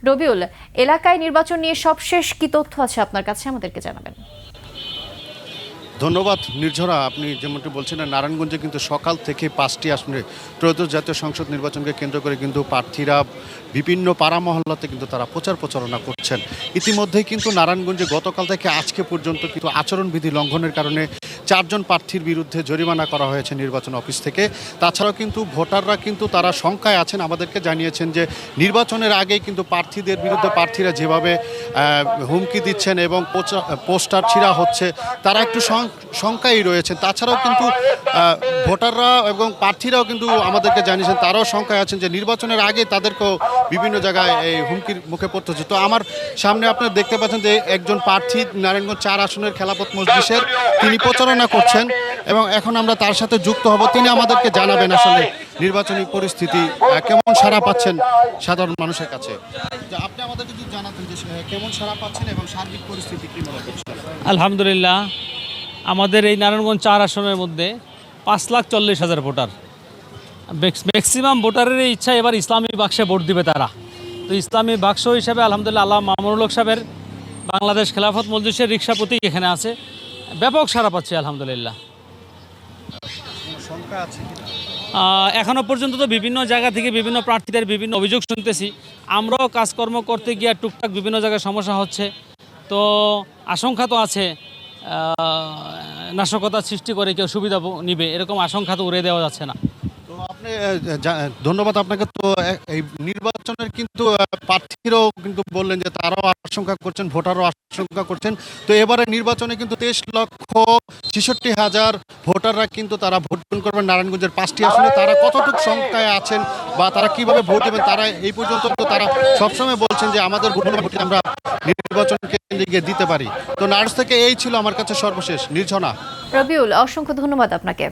রবিউল, এলাকায় নির্বাচন নিয়ে সবশেষ কি তথ্য আছে আপনার কাছে, আমাদেরকে জানাবেন। ধন্যবাদ নির্ঝরা। আপনি যেমনটি বলছেন, নারায়ণগঞ্জে কিন্তু সকাল থেকে 5টি আসনে ত্রয়োদশ জাতীয় সংসদ নির্বাচনকে কেন্দ্র করে কিন্তু প্রার্থীরা বিভিন্ন পাড়া মহল্লাতে কিন্তু তারা প্রচারণা করছেন। ইতিমধ্যেই কিন্তু নারায়ণগঞ্জে গতকাল থেকে আজকে পর্যন্ত কিন্তু আচরণবিধি লঙ্ঘনের কারণে 4 জন প্রার্থীর বিরুদ্ধে জরিমানা করা হয়েছে নির্বাচন অফিস থেকে। তাছাড়াও কিন্তু ভোটাররা কিন্তু তারা শঙ্কায় আছেন, আমাদেরকে জানিয়েছেন যে নির্বাচনের আগেই কিন্তু প্রার্থীদের বিরুদ্ধে প্রার্থীরা যেভাবে হুমকি দিচ্ছেন এবং পোস্টার ছিঁড়া হচ্ছে, তারা একটু শঙ্কায় রয়েছেন। তাছাড়াও কিন্তু ভোটাররা এবং প্রার্থীরাও কিন্তু আমাদেরকে জানিয়েছেন তারাও শঙ্কায় আছেন যে নির্বাচনের আগে তাদেরকেও বিভিন্ন জায়গায় এই হুমকির মুখে পড়তে হচ্ছে। তো আমার সামনে আপনারা দেখতে পাচ্ছেন যে একজন প্রার্থী নারায়ণগঞ্জ 4 আসনের খেলাপথ মজলিসের, তিনি প্রচারণা করছেন এবং এখন আমরা তার সাথে যুক্ত হব। তিনি আমাদেরকে জানাবেন আসলে নির্বাচনী পরিস্থিতি কেমন সাড়া পাচ্ছেন সাধারণ মানুষের কাছে। আপনি আমাদেরকে যদি জানাতেন যে কেমন সাড়া পাচ্ছেন এবং সার্বিক পরিস্থিতি কি মনে করছেন। আলহামদুলিল্লাহ, আমাদের এই নারায়ণগঞ্জ 4 আসনের মধ্যে 5,40,000 ভোটার। ম্যাক্সিমাম ভোটারের ইচ্ছা এবার ইসলামী বাক্সে ভোট দিবে তারা। তো ইসলামী বাক্স হিসাবে আলহামদুলিল্লাহ আল্লাহ মামুনুল হক সাহেবের বাংলাদেশ খেলাফত মজলিসের রিক্সা প্রতীক এখানে আছে, ব্যাপক সাড়া পাচ্ছে আলহামদুলিল্লাহ। এখনও পর্যন্ত তো বিভিন্ন জায়গা থেকে বিভিন্ন প্রার্থীদের বিভিন্ন অভিযোগ শুনতেছি। আমরাও কাজকর্ম করতে গিয়ে টুকটাক বিভিন্ন জায়গায় সমস্যা হচ্ছে। তো আশঙ্কা তো আছে, নাশকতা সৃষ্টি করে কেউ সুবিধা নিবে, এরকম আশঙ্কা তো উড়িয়ে দেওয়া যাচ্ছে না। তো আপনি ধন্যবাদ আপনাকে। তো এই নির্বাচনের কিন্তু প্রার্থীরাও কিন্তু বললেন যে তারাও আশঙ্কা করছেন, ভোটারও আশঙ্কা করছেন। তো এবারে নির্বাচনে কিন্তু 23,66,000 ভোটাররা কিন্তু তারা ভোট করবেন নারায়ণগঞ্জের 5টি আসনে। তারা কতটুকু সংখ্যায় আছেন বা তারা কিভাবে ভোট দেবেন, তারা এই পর্যন্ত তারা সবসময় বলছেন যে আমাদের ভোট আমরা নির্বাচন কেন্দ্রে গিয়ে দিতে পারি। তো নার্স থেকে এই ছিল আমার কাছে সর্বশেষ। নির্ঝনা। রবিউল, অসংখ্য ধন্যবাদ আপনাকে।